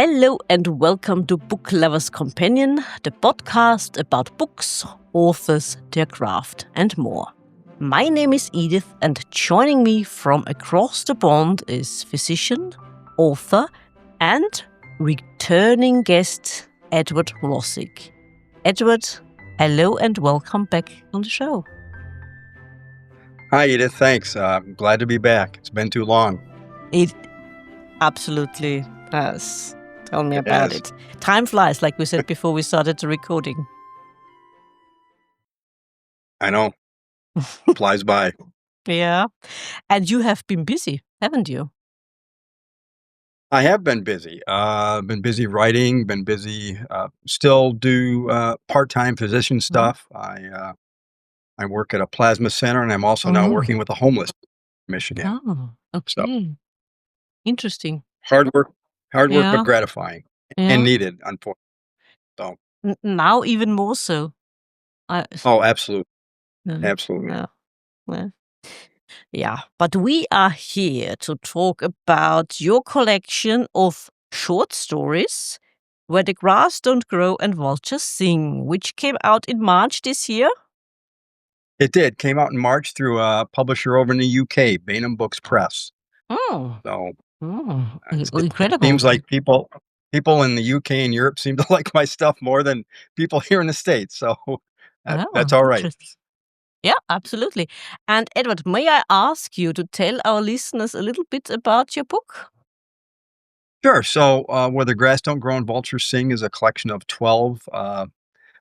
Hello and welcome to Book Lovers Companion, the podcast about books, authors, their craft, and more. My name is Edith, and joining me from across the pond is physician, author, and returning guest Edward Rosick. Edward, hello and welcome back on the show. Hi, Edith. Thanks. I'm glad to be back. It's been too long. It absolutely has. Tell me It about has. it. Time flies, like we said before we started the recording. I know. Flies by. Yeah. And you have been busy, haven't you? I have been busy. Been busy writing, been busy, still do part-time physician stuff. I work at a plasma center, and I'm also now working with the homeless in Michigan. Oh, So okay. Interesting. hard work, Yeah. but gratifying Yeah. and needed, unfortunately. So, Now even more so. oh, absolutely. Yeah. Absolutely. Yeah. Well, yeah. But we are here to talk about your collection of short stories, Where the Grass Don't Grow and Vultures Sing, which came out in March this year. It did. Came out in March through a publisher over in the UK, Bainham Books Press. Oh, So it incredible. seems like people in the UK and Europe seem to like my stuff more than people here in the States. So that's all right. Interesting. Yeah, absolutely. And Edward, may I ask you to tell our listeners a little bit about your book? Sure. So Where the Grass Don't Grow and Vultures Sing is a collection of 12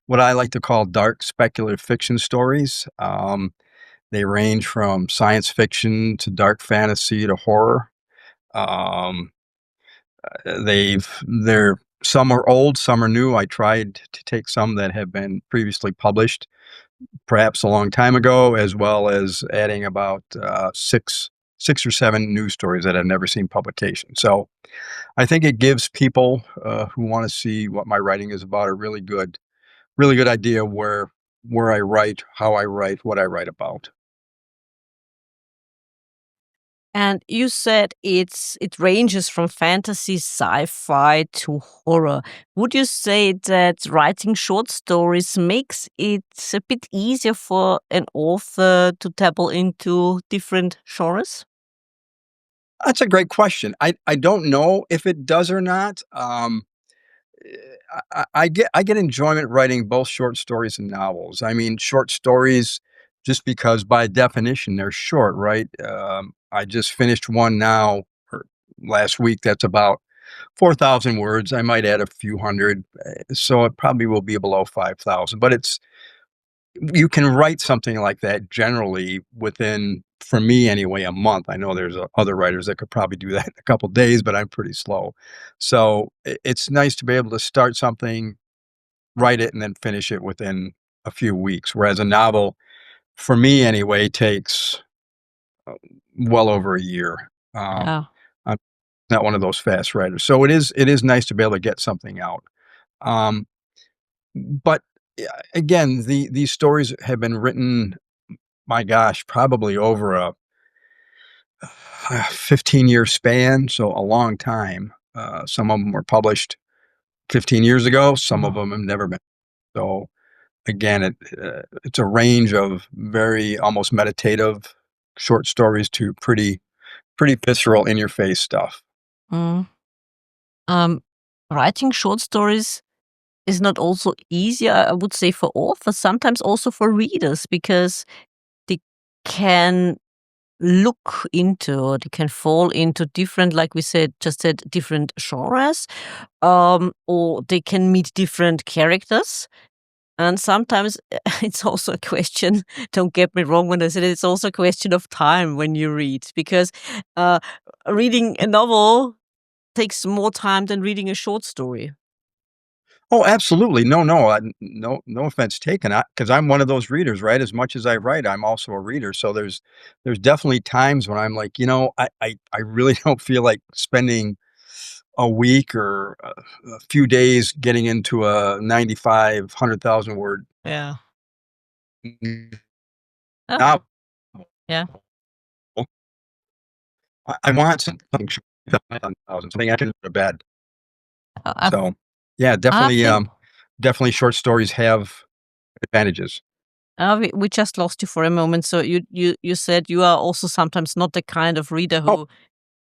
what I like to call dark speculative fiction stories. They range from science fiction to dark fantasy to horror. Um, they're some are old, some are new. I tried to take some that have been previously published, perhaps a long time ago, as well as adding about six or seven news stories that have never seen publication. So I think it gives people who want to see what my writing is about a really good idea where I write, how I write, what I write about. And you said it ranges from fantasy, sci-fi to horror. Would you say that writing short stories makes it a bit easier for an author to dabble into different genres? That's a great question. I don't know if it does or not. I get enjoyment writing both short stories and novels. I mean, short stories, just because by definition they're short, right? I just finished one now or last week that's about 4,000 words. I might add a few hundred, so it probably will be below 5,000. But you can write something like that generally within, for me anyway, a month. I know there's other writers that could probably do that in a couple days, but I'm pretty slow. So it's nice to be able to start something, write it, and then finish it within a few weeks. Whereas a novel, for me anyway, takes uh, well over a year. Yeah. I'm not one of those fast writers, so it is nice to be able to get something out. Um, but again, these stories have been written, my gosh, probably over a 15-year span, so a long time. Some of them were published 15 years ago. Some of them have never been. So again, it's a range of very almost meditative short stories to pretty visceral, in your face stuff. Mm. Writing short stories is not also easier, I would say, for authors, sometimes also for readers, because they can look into, or they can fall into different, like we said, different genres, or they can meet different characters. And sometimes it's also a question, don't get me wrong when I said it's also a question of time when you read, because uh, reading a novel takes more time than reading a short story. Oh, absolutely. No offense taken, because I'm one of those readers, right? As much as I write, I'm also a reader. So there's definitely times when I'm like, I really don't feel like spending a week or a few days getting into a 95, 100,000 word Yeah. Oh, novel. yeah. I want something short, something I can go to bed. I So, yeah, I think definitely short stories have advantages. we just lost you for a moment. So you said you are also sometimes not the kind of reader Oh, who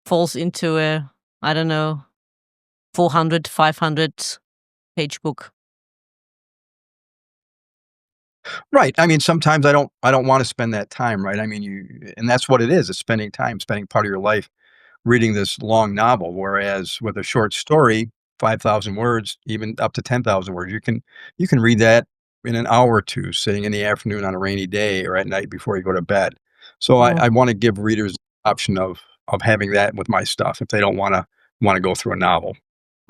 falls into a, I don't know, 400, 500 page book. right. I mean, sometimes I don't wanna spend that time, right? I mean, and that's what it is, it's spending time, spending part of your life reading this long novel, whereas with a short story, 5,000 words, even up to 10,000 words, you can read that in an hour or 2 sitting in the afternoon on a rainy day or at night before you go to bed. So Mm, I wanna give readers the option of having that with my stuff if they don't wanna go through a novel.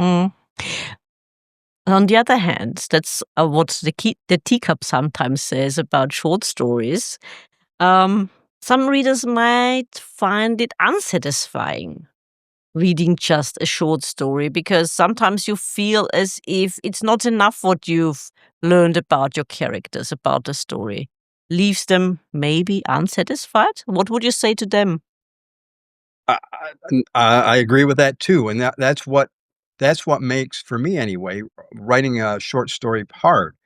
mm. On the other hand, that's what the teacup sometimes says about short stories. Um, some readers might find it unsatisfying reading just a short story because sometimes you feel as if it's not enough what you've learned about your characters, about the story. Leaves them maybe unsatisfied? What would you say to them? I agree with that too, and that's what makes, for me anyway, writing a short story hard.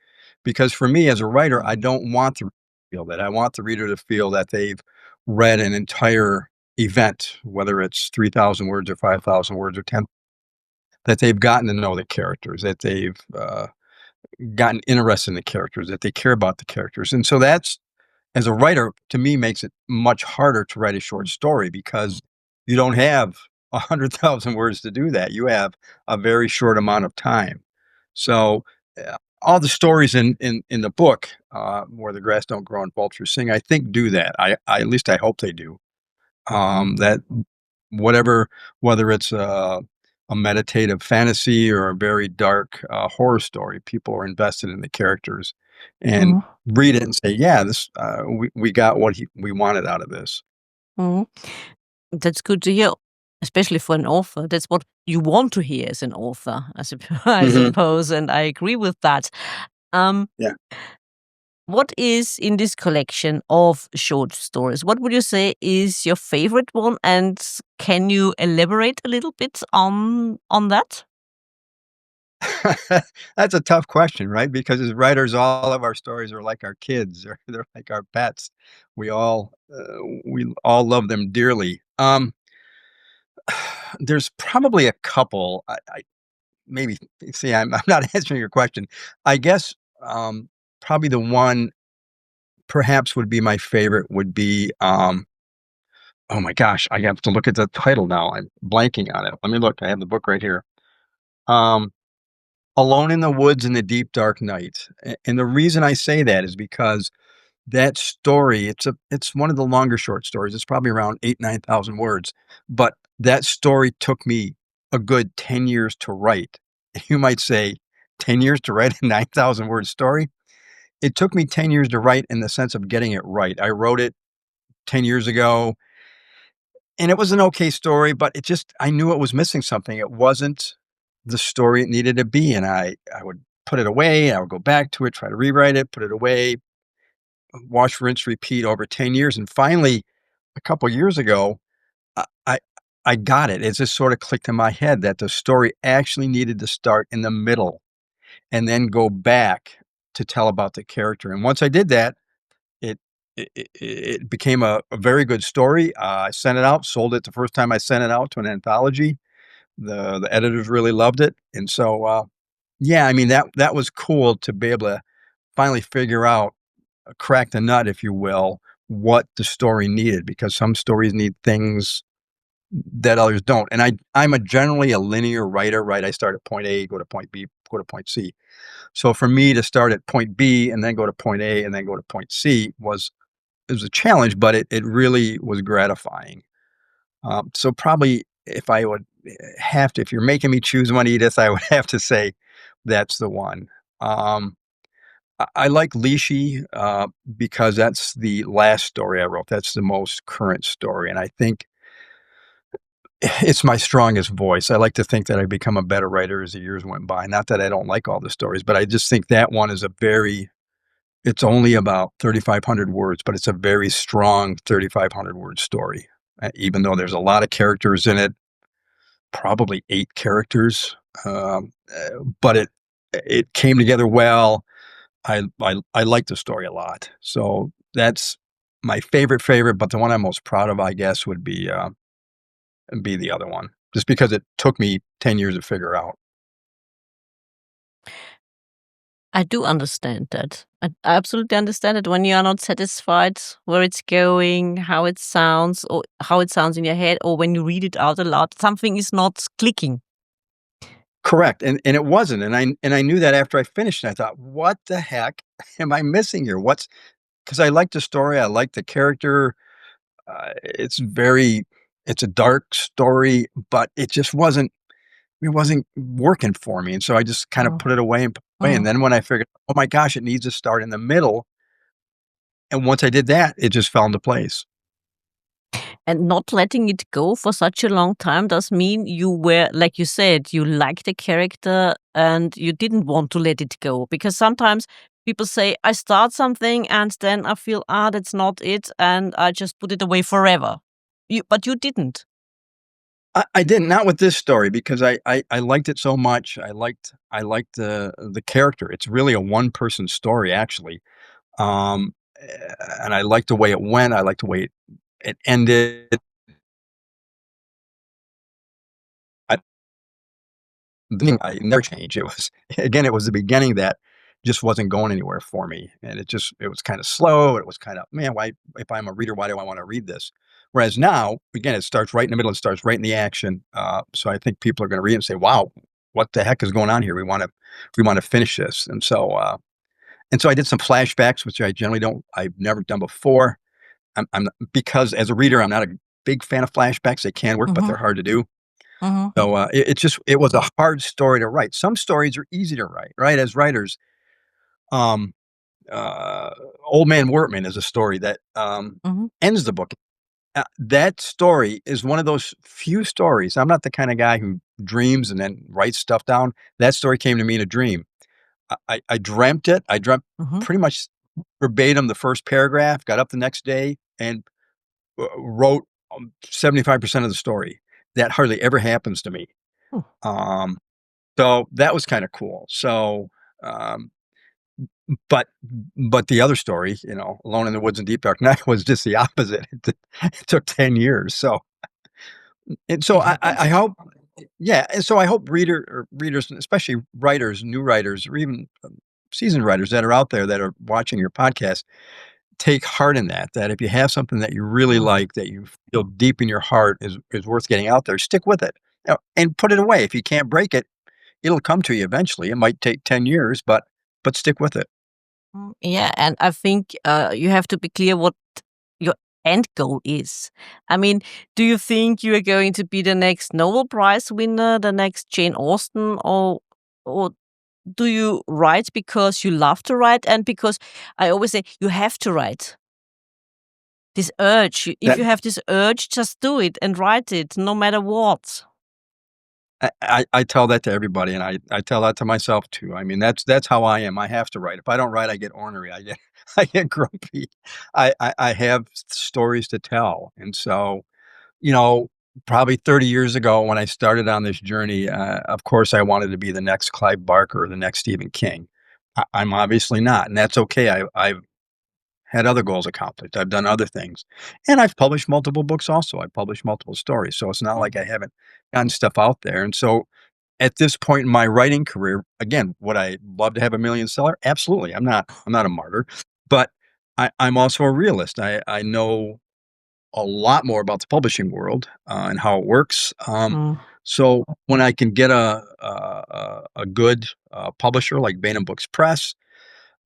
Because for me as a writer, I don't want the reader to feel that. I want the reader to feel that they've read an entire event, whether it's 3,000 words or 5,000 words or 10, that they've gotten to know the characters, that they've gotten interested in the characters, that they care about the characters. And so that's, as a writer, to me, makes it much harder to write a short story because you don't have 100,000 words to do that. You have a very short amount of time. So, all the stories in the book, where the grass don't grow and vultures sing, I think do that. At least I hope they do. That whatever, whether it's a meditative fantasy or a very dark horror story, people are invested in the characters and Mhm, read it and say, "Yeah, this we got what we wanted out of this." mhm. That's good to hear, especially for an author. That's what you want to hear as an author, I Hmm. suppose, and I agree with that. Um, Yeah. what is in this collection of short stories? What would you say is your favorite one, and can you elaborate a little bit on that? That's a tough question, right? Because as writers, all of our stories are like our kids, or they're like our pets. We all we all love them dearly. There's probably a couple. I maybe see. I'm not answering your question. I guess probably the one perhaps would be my favorite would be. Oh my gosh, I have to look at the title now. I'm blanking on it. Let me look. I have the book right here. Um, Alone in the Woods in the Deep Dark Night. And the reason I say that is because that story, it's one of the longer short stories. It's probably around 8, 9,000 words, but that story took me a good 10 years to write. You might say, 10 years to write a 9,000 word story? It took me 10 years to write in the sense of getting it right. I wrote it 10 years ago, and it was an okay story, but I knew it was missing something. It wasn't the story it needed to be, and I would put it away, I would go back to it, try to rewrite it, put it away, wash, rinse, repeat over 10 years, and finally, a couple years ago, I I I got it. It just sort of clicked in my head that the story actually needed to start in the middle and then go back to tell about the character, and once I did that, it it became a very good story. I sent it out, sold it the first time I sent it out to an anthology. The editors really loved it, and so, yeah, I mean, that was cool to be able to finally figure out, crack the nut, if you will, what the story needed, because some stories need things that others don't, and I'm a generally a linear writer, right? I start at point A, go to point B, go to point C. So for me to start at point B and then go to point A and then go to point C was it was a challenge, but it really was gratifying. So probably if I would have to, if you're making me choose one, Edith, I would have to say that's the one. Um, I like Leashy because that's the last story I wrote. That's the most current story, and I think it's my strongest voice. I like to think that I become a better writer as the years went by. Not that I don't like all the stories, but I just think that one is a very it's only about 3,500 words, but it's a very strong 3,500 word story, even though there's a lot of characters in it, probably 8 characters. but it came together well. I like the story a lot. So that's my favorite, but the one I'm most proud of, I guess, would be the other one, just because it took me 10 years to figure out. I do understand that. I absolutely understand it when you are not satisfied where it's going, how it sounds, or how it sounds in your head, or when you read it out aloud, something is not clicking. Correct, and it wasn't, and I knew that after I finished, and I thought, "What the heck am I missing here? What's?" Because I like the story, I like the character. It's very, it's a dark story, but it wasn't working for me, and so I just kind of Mm, put it away and put it away, and mm. then when I figured, "Oh my gosh, it needs to start in the middle," and once I did that, it just fell into place. And not letting it go for such a long time does mean you were, like you said, you liked the character and you didn't want to let it go. Because sometimes people say, I start something and then I feel, that's not it. And I just put it away forever. But you didn't. I didn't, not with this story because I liked it so much. I liked the character. It's really a one-person story, actually, and I liked the way it went. I liked the way it ended. Beginning, I never changed. It was again, it was the beginning that just wasn't going anywhere for me, and it was kinda slow, it was kinda, "Man, why if I'm a reader, why do I wanna read this?" Whereas now, again, it starts right in the middle, it starts right in the action, so I think people are gonna read it and say, "Wow, what the heck is going on here? We wanna finish this." And so I did some flashbacks, which I've never done before. I'm because as a reader, I'm not a big fan of flashbacks. They can work, but Hmm. they're hard to do. Hmm. So, it was a hard story to write. Some stories are easy to write, right? As writers, um, uh, Old Man Wortman is a story that, Hmm. ends the book. That story is one of those few stories. I'm not the kinda guy who dreams and then writes stuff down. That story came to me in a dream. I dreamt it. I dreamt Hmm. pretty much verbatim the first paragraph, got up the next day, and, wrote, 75% of the story. That hardly ever happens to me. Um So, that was kinda cool. So, um, but but the other story, Alone in the Woods and Deep Dark Night was just the opposite. It took 10 years. So and so It I happens. hope, yeah, and so I hope readers, especially writers, new writers, or even, seasoned writers that are out there that are watching your podcast, take heart in that if you have something that you really Mm. like, that you feel deep in your heart is worth getting out there, stick with it, and put it away. If you can't break it, it'll come to you eventually. It might take 10 years, but stick with it. Yeah, and I think you have to be clear what your end goal is. I mean, do you think you are going to be the next Nobel Prize winner, the next Jane Austen, or do you write because you love to write and because I always say you have to write? This urge, if That you have this urge, just do it and write it, no matter what. I tell that to everybody, and I tell that to myself too. I mean, that's how I am. I have to write. If I don't write, I get ornery. I get I get grumpy. I have stories to tell, and so, you know, probably 30 years ago when I started on this journey, of course, I wanted to be the next Clive Barker or the next Stephen King. I'm obviously not, and that's okay. I've had other goals accomplished. I've done other things, and I've published multiple books also. I've published multiple stories, so it's not Yeah. like I haven't gotten stuff out there. And so, at this point in my writing career, again, would I love to have a million seller? Absolutely. I'm not a martyr, but I'm also a realist. I know a lot more about the publishing world, and how it works. Mm, So when I can get a good, publisher like Bain& Books Press,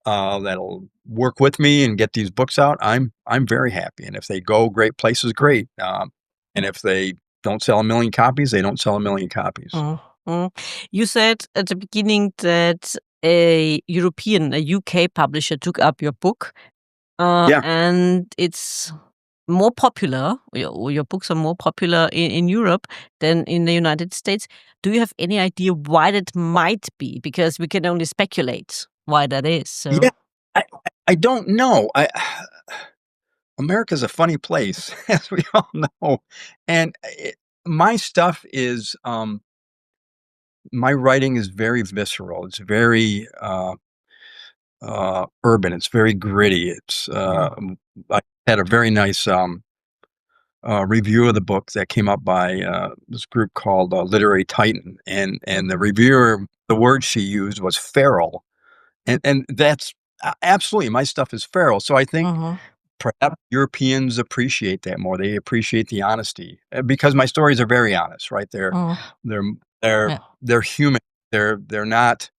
that'll work with me and get these books out, I'm very happy, and if they go great places, great, and if they don't sell 1,000,000 copies, they don't sell 1,000,000 copies. mm, mm. You said at the beginning that a UK publisher took up your book, Yeah. and it's more popular, your books are more popular in Europe than in the United States. Do you have any idea why that might be? Because we can only speculate why that is. Yeah, So, I don't know. America's a funny place, as we all know, and my stuff is, my writing is very visceral. It's very, urban. It's very gritty. Mm, I had a very nice, review of the book that came up by, this group called, Literary Titan, and the mhm, reviewer, the word she used was feral, and that's absolutely, my stuff is feral, so I think mhm, perhaps Europeans appreciate that more. They appreciate the honesty, because my stories are very honest, right? mm, They're they're yeah. they're human. They're not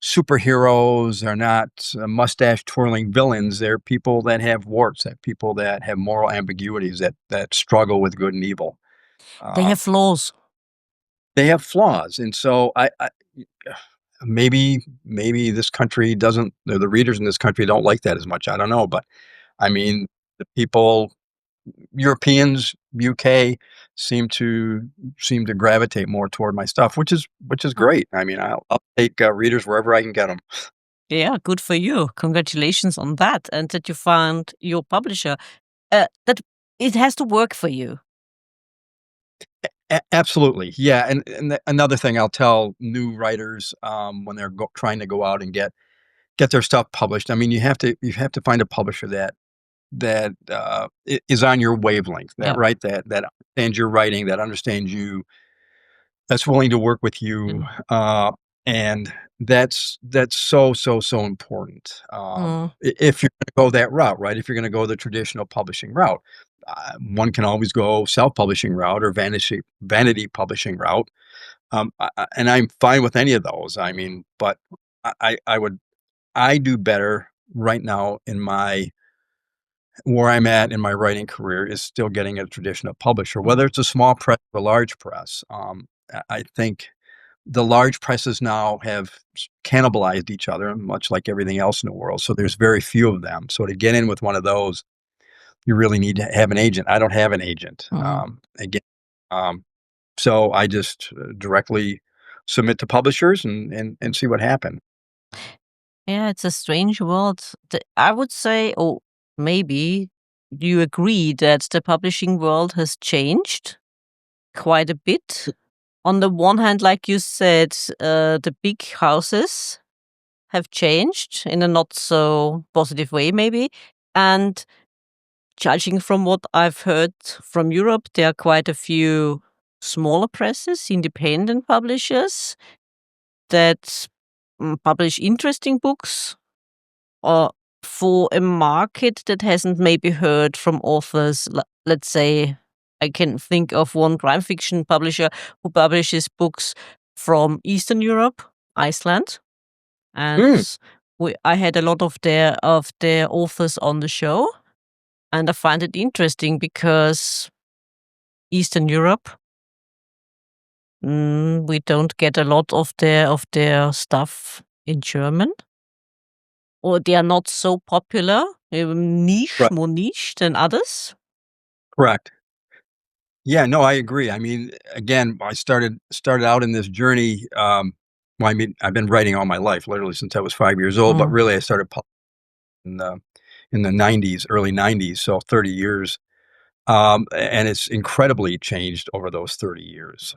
superheroes. They're not mustache twirling villains. They're people that have warts. That people that have moral ambiguities. That struggle with good and evil. They Uh, have flaws. they have flaws, and so maybe this country doesn't. The readers in this country don't like that as much. I don't know, but I mean, the people Europeans, UK seem to gravitate more toward my stuff, which is Mm, great. I mean, I'll take, readers wherever I can get them. yeah, good for you. Congratulations on that, and that you found your publisher. That it has to work for you. Absolutely, yeah, and another thing I'll tell new writers, when they're trying to go out and get their stuff published. I mean, you have to find a publisher that is on your wavelength, Yeah. that understands your writing, that understands you, that's willing to work with you, Mm, and that's so important. mm, If you're going to go that route, right? If you're going to go the traditional publishing route, one can always go self-publishing route or vanity publishing route, and I'm fine with any of those. I mean, but I do better right now in my where I'm at in my writing career is still getting a traditional publisher, mm, whether it's a small press or a large press. I think the large presses now have cannibalized each other, much like everything else in the world. So there's very few of them. So to get in with one of those, you really need to have an agent. I don't have an agent. mm. Again, um, so I just directly submit to publishers and see what happens. Yeah, it's a strange world. I would say, or maybe you agree that the publishing world has changed quite a bit. On the one hand, like you said, the big houses have changed in a not so positive way, maybe. And judging from what I've heard from Europe, there are quite a few smaller presses, independent publishers that publish interesting books or for a market that hasn't maybe heard from authors. Let's say I can think of one crime fiction publisher who publishes books from Eastern Europe, Iceland, and Mm, I had a lot of their authors on the show, and I find it interesting because Eastern Europe, we don't get a lot of their stuff in German, or they are not so popular, right, more niche than others. correct. Yeah, no, I agree. I mean, again, I started out in this journey. Well, I mean, I've been writing all my life, literally since I was 5 years old. But Mm, really, I started in the '90s, early '90s, so 30 years. And it's incredibly changed over those 30 years.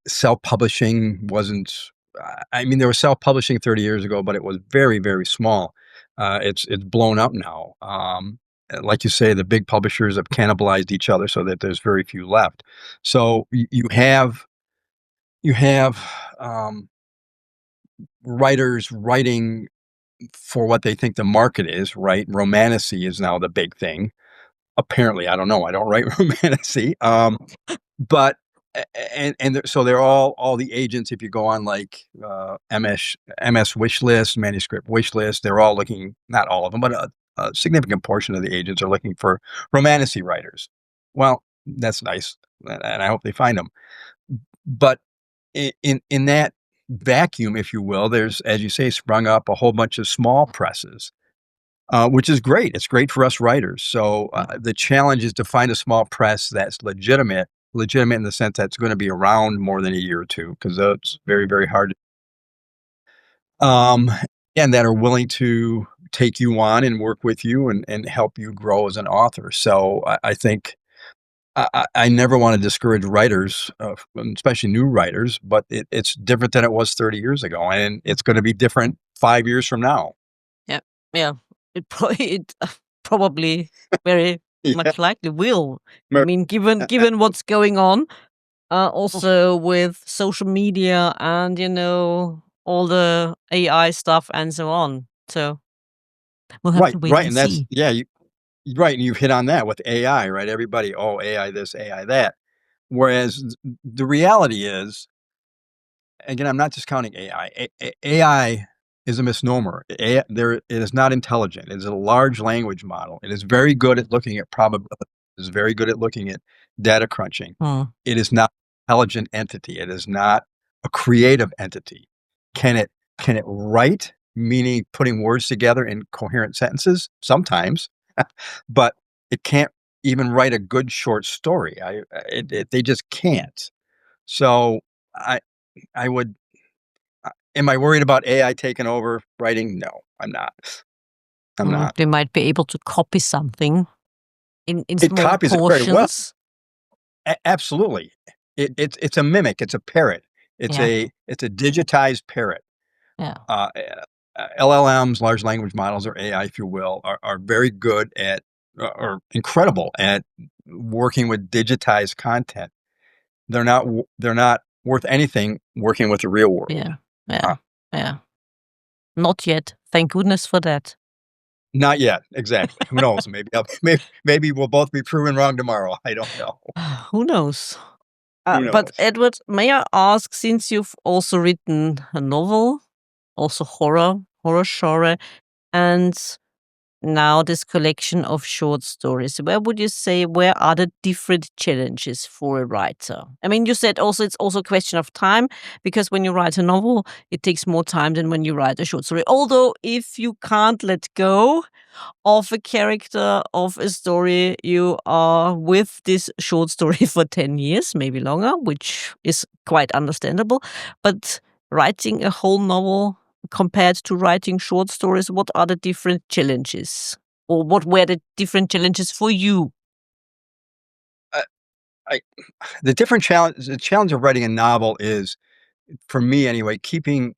Self-publishing wasn't. I mean, there was self-publishing 30 years ago, but it was very, very small. It's blown up now. Like you say, the big publishers have cannibalized each other so that there's very few left. So you have um, writers writing for what they think the market is, right? Romantasy is now the big thing. Apparently, I don't know. I don't write romantasy. But so they're all the agents. If you go on like MS wish list, manuscript wish list, they're all looking. Not all of them, but a significant portion of the agents are looking for romantasy writers. Well, that's nice, and I hope they find them. But in that vacuum, if you will, there's, as you say, sprung up a whole bunch of small presses, which is great. It's great for us writers. So mm, the challenge is to find a small press that's legitimate in the sense that's going to be around more than a year or two, because that's very, very hard. Um, and that are willing to take you on and work with you and help you grow as an author. So I think I never wanna discourage writers, especially new writers, but it's different than it was 30 years ago, and it's gonna be different 5 years from now. Yeah, yeah. It probably very Yeah. much likely will. I Mer mean, given what's going on, also with social media and, all the AI stuff and so on. So, we'll have Right, to wait right, and and that's see. yeah, right, and you've hit on that with AI, right? Everybody, "Oh, AI this, AI that." Whereas the reality is, again, I'm not discounting AI. AI is a misnomer. It is not intelligent. It is a large language model. It is very good at looking at probability. It is very good at looking at data crunching. Mm, It is not an intelligent entity. It is not a creative entity. Can it can it write, meaning putting words together in coherent sentences? Sometimes, but it can't even write a good short story. They just can't. So I I would am I worried about AI taking over writing? No, I'm not. I'm not. they might be able to copy something in It small copies it very well. portions. Absolutely. It's a mimic, it's a parrot. Yeah, It's a digitized parrot. yeah, LLMs, large language models, or AI, if you will, are very good at or incredible at working with digitized content. They're not worth anything working with the real world. yeah, Uh, yeah, yeah. Not yet. Thank goodness for that. Not yet, exactly. Who knows? Maybe we'll both be proven wrong tomorrow. I don't know. Who knows? Who But knows? Edward, may I ask, since you've also written a novel, also horror genre, and now this collection of short stories, where are the different challenges for a writer? I mean, you said also it's also a question of time because when you write a novel, it takes more time than when you write a short story. Although, if you can't let go of a character of a story, you are with this short story for 10 years, maybe longer, which is quite understandable. But writing a whole novel compared to writing short stories, what are the different challenges? Or what were the different challenges for you? I, I the challenge of writing a novel is, for me anyway, keeping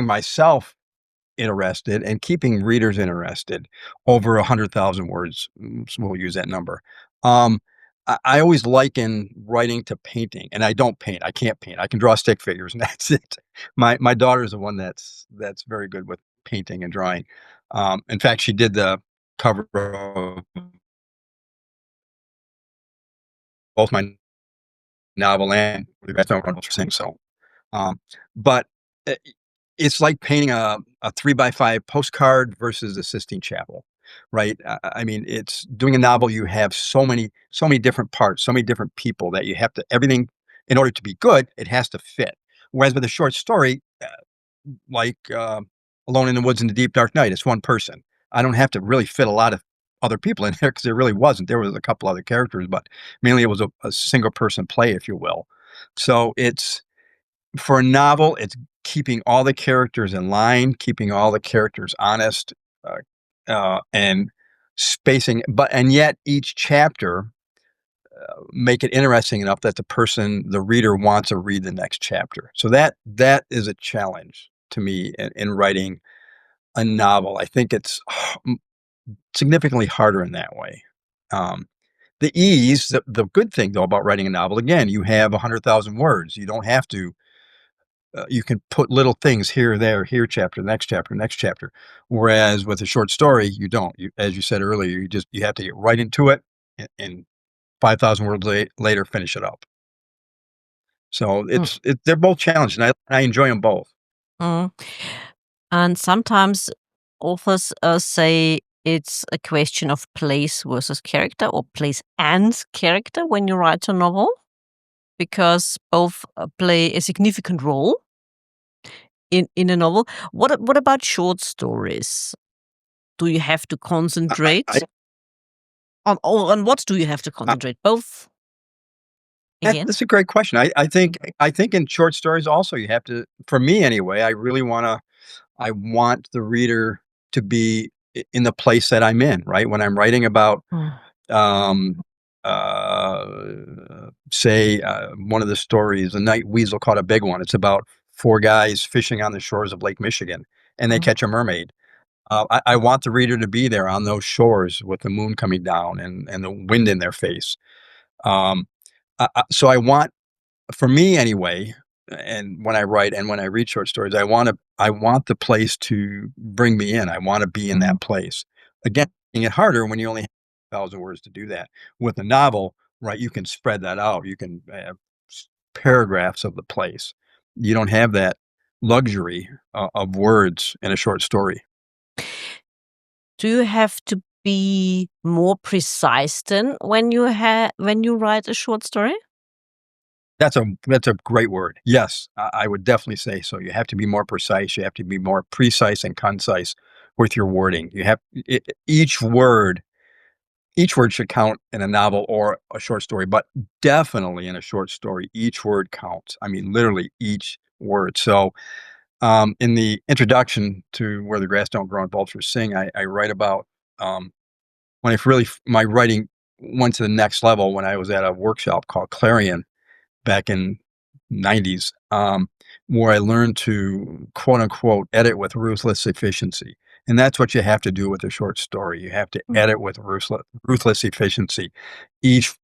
myself interested and keeping readers interested over 100,000 words. So we'll use that number. Um, I always liken writing to painting, and I don't paint. I can't paint. I can draw stick figures, and that's it. My daughter is the one that's very good with painting and drawing. In fact, she did the cover of both my novel and the best film for saying so. Um, but I it's like painting a 3 by 5 postcard versus a Sistine Chapel, right? I mean, it's doing a novel, you have so many different parts, so many different people that you have to everything in order to be good, it has to fit. Whereas with a short story, like, Alone in the Woods in the Deep Dark Night, it's one person. I don't have to really fit a lot of other people in there because there really wasn't. There was a couple other characters, but mainly it was a single person play, if you will. So it's for a novel, it's keeping all the characters in line, keeping all the characters honest, uh, and spacing, and yet each chapter make it interesting enough that the reader, wants to read the next chapter. So that is a challenge to me in writing a novel. I think it's significantly harder in that way. Um, the good thing though about writing a novel, again, you have 100,000 words. You don't have to you can put little things here, there, here, chapter, next chapter, next chapter. Whereas with a short story, you don't. As you said earlier, you have to get right into it, and 5,000 words later, finish it up. So Mm, they're both challenging. I enjoy them both. mm. And sometimes authors say it's a question of place versus character or place and character when you write a novel, because both play a significant role in a novel. What about short stories? Do you have to I, concentrate on what do you have to I, concentrate? Both again? that's a great question. I think in short stories also you have to. For me anyway, I want the reader to be in the place that I'm in. Right when I'm writing about Mm, say, one of the stories, "The Night Weasel Caught a Big One." It's about 4 guys fishing on the shores of Lake Michigan, and they Mm, catch a mermaid. I want the reader to be there on those shores with the moon coming down and the wind in their face. Um, so I want for me anyway, and when I write and when I read short stories, I want the place to bring me in. I wanna be in mm. that place. Again, making it harder when you only have 1,000 words to do that. With a novel, right, you can spread that out. You can have paragraphs of the place. You don't have that luxury of words in a short story. Do you have to be more precise then when you write a short story? That's a great word. Yes, I would definitely say so. You have to be more precise. You have to be more precise and concise with your wording. You have each word should count in a novel or a short story, but definitely in a short story, each word counts. I mean, literally each word. So, in the introduction to Where the Grass Don't Grow and Vultures Sing, I write about when I really my writing went to the next level when I was at a workshop called Clarion back in '90s, where I learned to quote unquote edit with ruthless efficiency. And that's what you have to do with a short story. You have to Mm, edit with ruthless efficiency.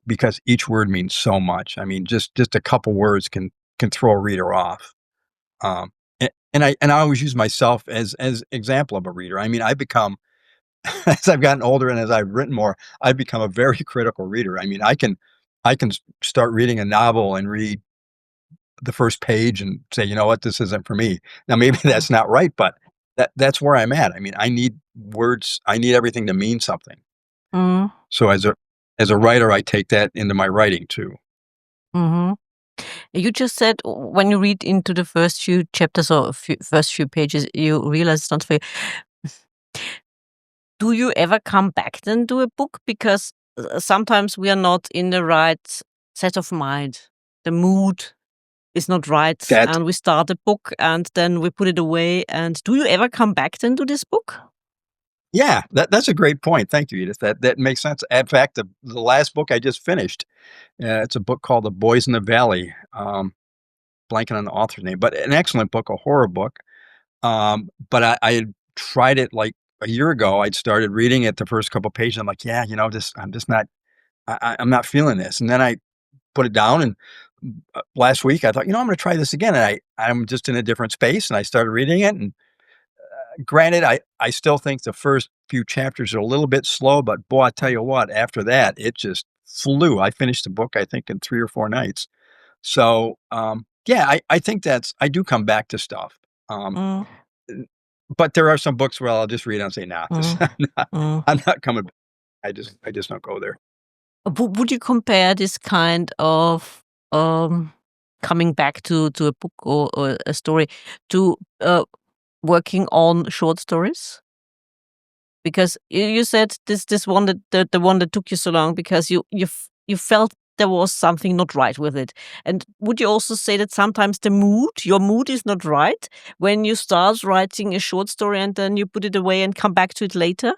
Because each word means so much. I mean, just a couple words can throw a reader off. And I always use myself as example of a reader. I mean, I become as I've gotten older and as I've written more, I've become a very critical reader. I mean, I can start reading a novel and read the first page and say, "You know what? This isn't for me." Now, maybe mm, that's not right, but that's where I'm at. I mean, I need words. I need everything to mean something. mm, So as a writer, I take that into my writing too. mhm. You just said when you read into the first few chapters or first few pages, you realize it's not for you. Do you ever come back then to a book? Because sometimes we are not in the right set of mind. The mood is not right, That and we start a book and then we put it away. And do you ever come back then to this book? Yeah, that's a great point. Thank you, Edith. That makes sense. In fact, the last book I just finished, it's a book called The Boys in the Valley. Blanking on the author's name, but an excellent book, a horror book. But I had tried it like a year ago. I'd started reading it the first couple pages. I'm like, yeah, I'm just not. I'm not feeling this. And then I put it down, and last week I thought, I'm going to try this again. And I'm just in a different space, and I started reading it. And granted, I still think the first few chapters are a little bit slow, but boy, I tell you what, after that, it just flew. I finished the book, I think, in 3 or 4 nights. So, yeah, I think I do come back to stuff. Um, Mm, but there are some books where I'll just read and say, nah, this, mm, mm. I'm not coming back. I just don't go there. Would you compare this kind of um, coming back to a book or a story to working on short stories? Because you said this one that the one that took you so long because you felt there was something not right with it. And would you also say that sometimes your mood is not right when you start writing a short story and then you put it away and come back to it later?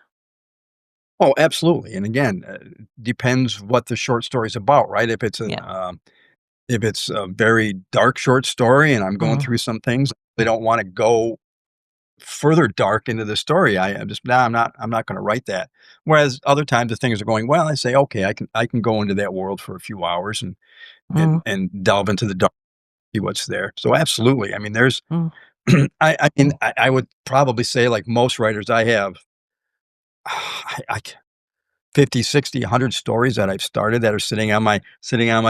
Oh, absolutely. And again, depends what the short story is about, right? Yeah. If it's a very dark short story and I'm going Mm, through some things, they don't want to go further dark into the story. I'm just, nah, I'm not going to write that. Whereas other times, if things are going well, I say, okay, I can go into that world for a few hours mm, and delve into the dark, see what's there. So absolutely. I mean, there's, mm, I mean, I would probably say like most writers I have, I 50, 60, 100 stories that I've started that are sitting on my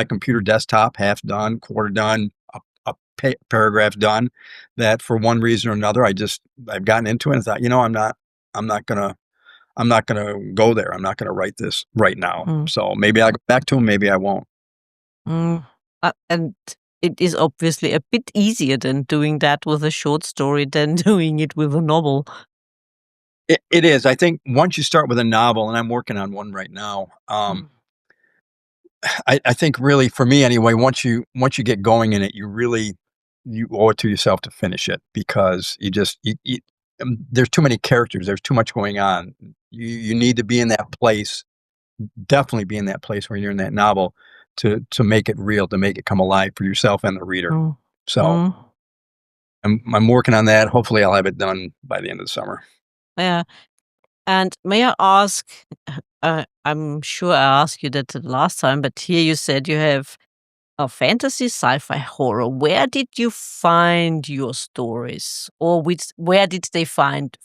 computer desktop, half done, quarter done, paragraph done, that for one reason or another, I've gotten into it and thought, I'm not gonna I'm not gonna go there. I'm not gonna write this right now. mm, So maybe I'll go back to them, maybe I won't. mm. And it is obviously a bit easier than doing that with a short story than doing it with a novel. It is. I think once you start with a novel, and I'm working on one right now, Mm, I think really for me anyway, once you get going in it, you owe it to yourself to finish it because there's too many characters, there's too much going on. You need to be in that place definitely be in that place where you're in that novel to make it real, to make it come alive for yourself and the reader. Mm. So Mm. I'm working on that. Hopefully, I'll have it done by the end of the summer. Yeah. And may I ask, I'm sure I asked you that the last time, but here you said you have a fantasy, sci-fi, horror. Where did you find your stories, or where did they find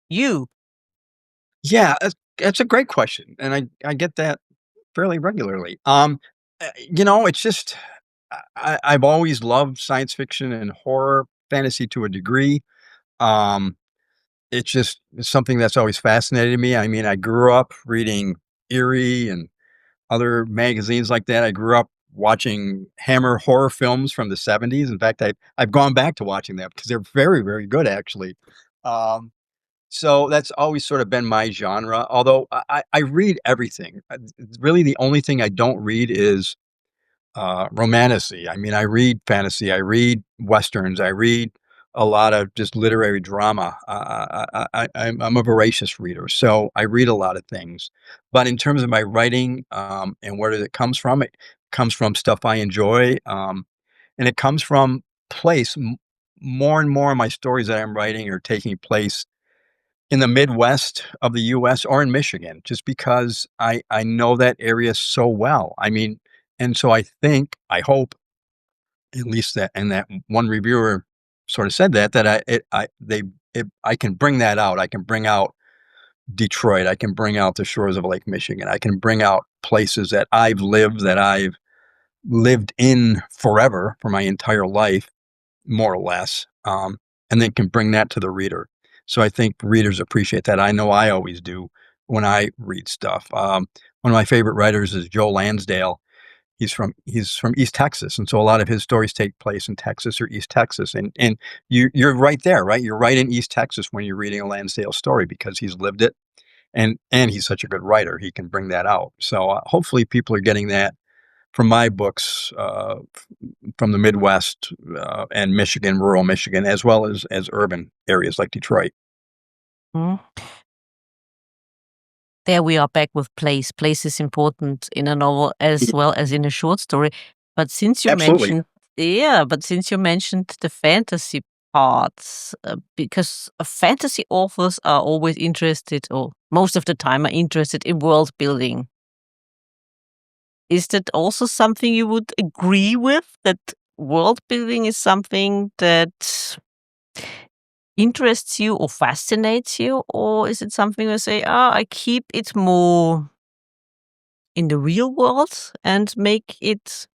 you? Yeah, that's a great question, and I get that fairly regularly. It's just I've always loved science fiction and horror, fantasy to a degree. Um, it's something that's always fascinated me. I mean, I grew up reading Eerie and other magazines like that. I grew up watching Hammer horror films from the '70s. In fact, I've gone back to watching them because they're very, very good, actually. Um, so that's always sort of been my genre. Although I read everything. Really, the only thing I don't read is romantasy. I mean, I read fantasy, I read westerns, I read a lot of just literary drama. I'm a voracious reader, so I read a lot of things. But in terms of my writing, and where it comes from, it comes from stuff I enjoy, and it comes from place. More and more of my stories that I'm writing are taking place in the Midwest of the US or in Michigan, just because I know that area so well. I mean, and so I hope, at least that and that one reviewer sort of said that I can bring that out. I can bring out Detroit. I can bring out the shores of Lake Michigan. I can bring out places that I've lived in forever for my entire life, more or less, and then can bring that to the reader. So I think readers appreciate that. I know I always do when I read stuff. One of my favorite writers is Joe Lansdale. He's from East Texas, and so a lot of his stories take place in Texas or East Texas. And you're right there, right? You're right in East Texas when you're reading a Lansdale story because he's lived it, and he's such a good writer. He can bring that out. So hopefully, people are getting that from my books, from the Midwest, and Michigan, rural Michigan, as well as urban areas like Detroit. Mm. There we are back with place. Place is important in a novel as Y well as in a short story. But since you Absolutely. mentioned, yeah, but since you mentioned the fantasy parts, because fantasy authors are always interested, or most of the time are interested in world building. Is that also something you would agree with? That world building is something that interests you or fascinates you? Or is it something you say, I keep it more in the real world and make it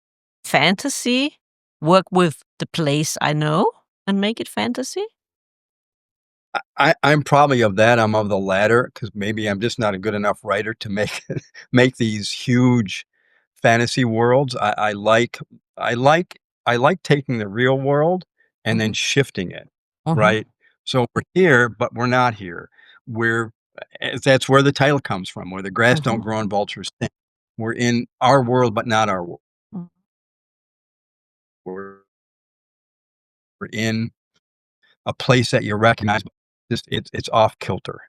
fantasy, work with the place I know and make it fantasy? I'm probably of that. I'm of the latter because maybe I'm just not a good enough writer to make make these huge fantasy worlds. I like I like taking the real world and then Mhm, shifting it, mhm, right? So we're here, but we're not here. We're That's where the title comes from, where the grass don't mhm, grow on vultures think. We're in our world, but not our world. mm, We're we're in a place that you recognize, but just it's off kilter.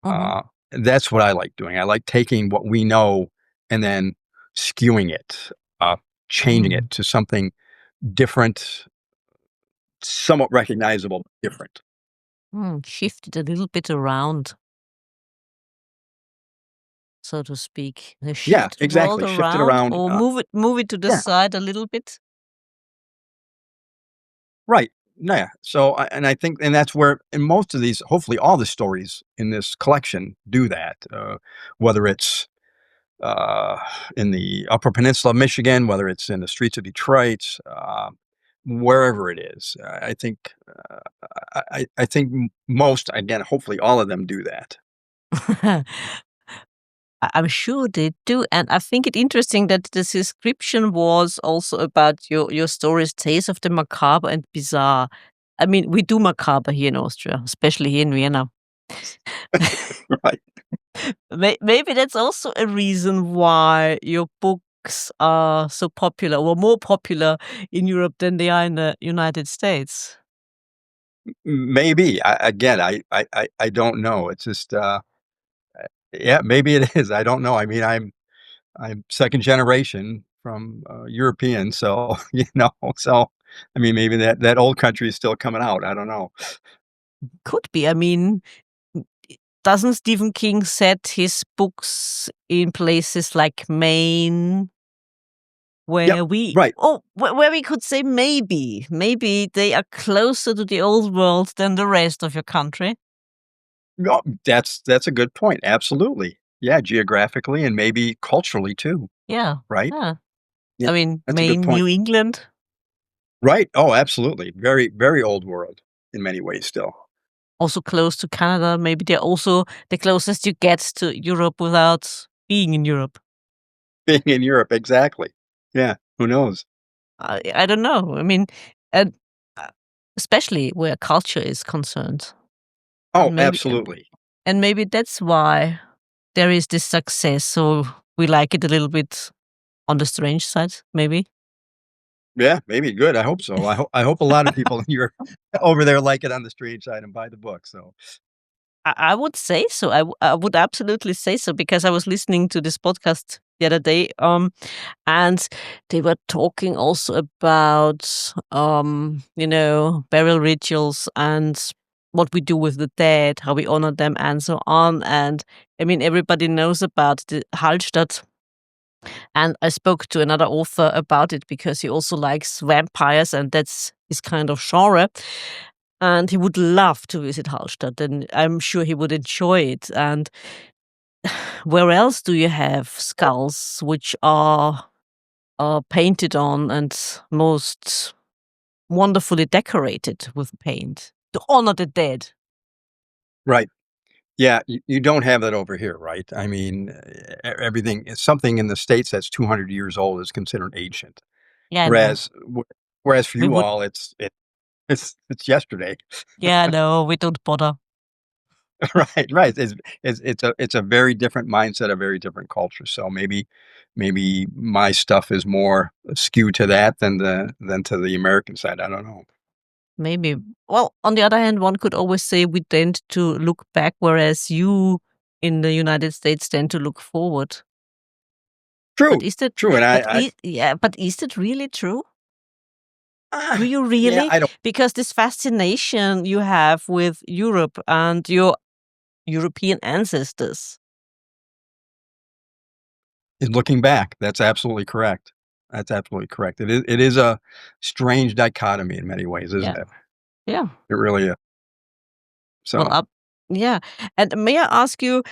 mhm, Uh, that's what I like doing. I like taking what we know and then skewing it, uh, changing mm, it to something different, somewhat recognizable, but different. shift it a little bit around, so to speak. Yeah, Shift the world exactly. Shift it around around. or move it to the Yeah, side a little bit. right. Yeah. So, and I think, and that's where, in most of these, hopefully, all the stories in this collection do that. Whether it's uh, in the Upper Peninsula of Michigan, whether it's in the streets of Detroit, wherever it is. I think I think most, again, hopefully, all of them do that. I'm sure they do, and I think it interesting that the description was also about your stories, tales of the macabre and bizarre. I mean, we do macabre here in Austria, especially here in Vienna. Right. Maybe that's also a reason why your books are so popular, or more popular in Europe than they are in the United States. Maybe. Again, I don't know. It's just yeah, maybe it is. I don't know. I mean, I'm second generation from, European, so, so, I mean, maybe that old country is still coming out, I don't know. Could be. I mean, doesn't Stephen King set his books in places like Maine, Yep, where we right. where we could say maybe they are closer to the old world than the rest of your country? No, that's a good point, absolutely. Yeah, geographically and maybe culturally too, Yeah, right? yeah. Yeah, I mean, that's a good Maine, point. New England. Right, oh, absolutely. Very, very old world in many ways still. Also close to Canada. Maybe they're also the closest you get to Europe without being in Europe. Being in Europe, exactly. Yeah, who knows? I don't know. I mean, and uh, especially where culture is concerned, Oh, and absolutely. maybe that's why there is this success. So we like it a little bit on the strange side, maybe. Yeah, maybe good, I hope so. I hope a lot of people in Europe over there like it on the strange side and buy the book, so I would say so. I would absolutely say so because I was listening to this podcast the other day, and they were talking also about, burial rituals and what we do with the dead, how we honor them, and so on. And I mean, everybody knows about the Hallstatt, and I spoke to another author about it because he also likes vampires, and that's his kind of genre. And he would love to visit Hallstatt, and I'm sure he would enjoy it. And where else do you have skulls which are painted on and most wonderfully decorated with paint to honor the dead? right. Yeah, you don't have that over here, right? I mean, everything is something in the States that's 200 years old is considered ancient, Yeah, no, whereas whereas for we you would. all, it's yesterday. Yeah, no, we don't bother. Right, right. It's a very different mindset, a very different culture. So maybe my stuff is more skewed to that than to the American side. I don't know. Maybe. Well, on the other hand, one could always say we tend to look back, whereas you in the United States tend to look forward. But True, is that true. And yeah, but is that really true? Do ah, you yeah, really? I don't. Because this fascination you have with Europe and your European ancestors. Looking back, that's absolutely correct. That's absolutely correct. It is a strange dichotomy in many ways, isn't Yeah. it? Yeah. It really is. Well, So yeah. And may I ask you,